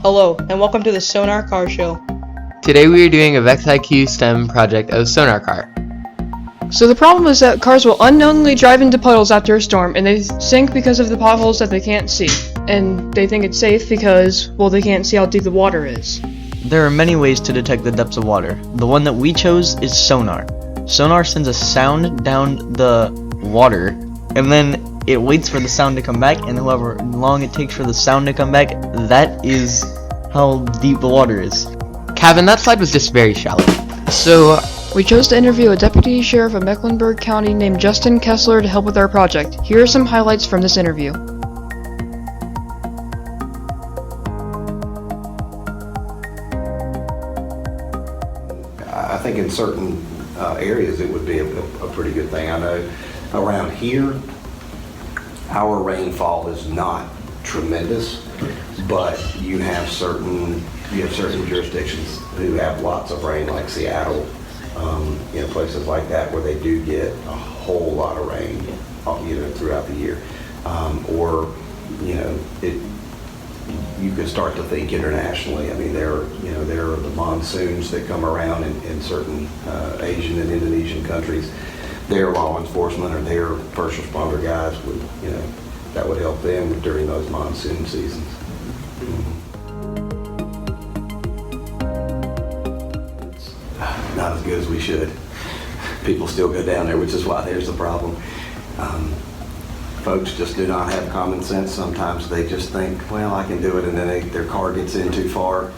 Hello, and welcome to the Sonar Car Show. Today we are doing a VexIQ STEM project of Sonar Car. So the problem is that cars will unknowingly drive into puddles after a storm, and they sink because of the potholes that they can't see. And they think it's safe because, well, they can't see how deep the water is. There are many ways to detect the depths of water. The one that we chose is sonar. Sonar sends a sound down the water, and then it waits for the sound to come back, and however long it takes for the sound to come back, that is how deep the water is. Kevin, that slide was just very shallow. So, we chose to interview a deputy sheriff of Mecklenburg County named Justin Kessler to help with our project. Here are some highlights from this interview. I think in certain areas it would be a pretty good thing. I know around here, our rainfall is not tremendous, but you have certain jurisdictions who have lots of rain, like Seattle, places like that where they do get a whole lot of rain, throughout the year, you can start to think internationally. I mean, there are the monsoons that come around in certain Asian and Indonesian countries. Their law enforcement or their first responder guys would, that would help them during those monsoon seasons. It's not as good as we should. People still go down there, which is why there's a problem. Folks just do not have common sense. Sometimes they just think, well, I can do it, and then their car gets in too far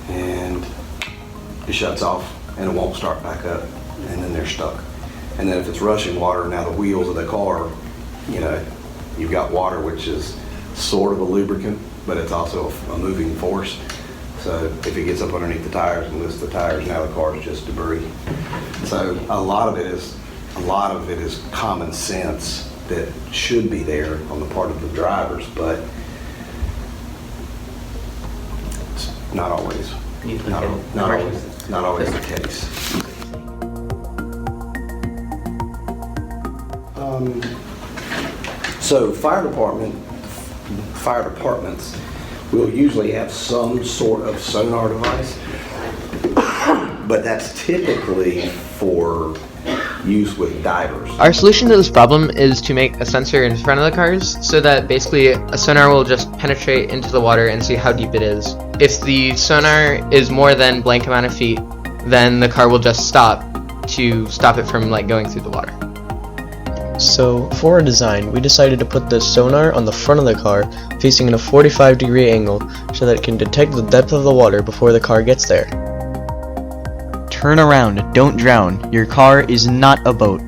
and it shuts off and it won't start back up, and then they're stuck. And then if it's rushing water, now the wheels of the car, you've got water, which is sort of a lubricant, but it's also a moving force. So if it gets up underneath the tires and lifts the tires, now the car is just debris. So a lot of it is common sense that should be there on the part of the drivers, but it's not always. Not always the case. So fire departments will usually have some sort of sonar device, but that's typically for use with divers. Our solution to this problem is to make a sensor in front of the cars so that basically a sonar will just penetrate into the water and see how deep it is. If the sonar is more than blank amount of feet, then the car will just stop to stop it from going through the water. So, for our design, we decided to put the sonar on the front of the car, facing in a 45-degree angle, so that it can detect the depth of the water before the car gets there. Turn around, don't drown. Your car is not a boat.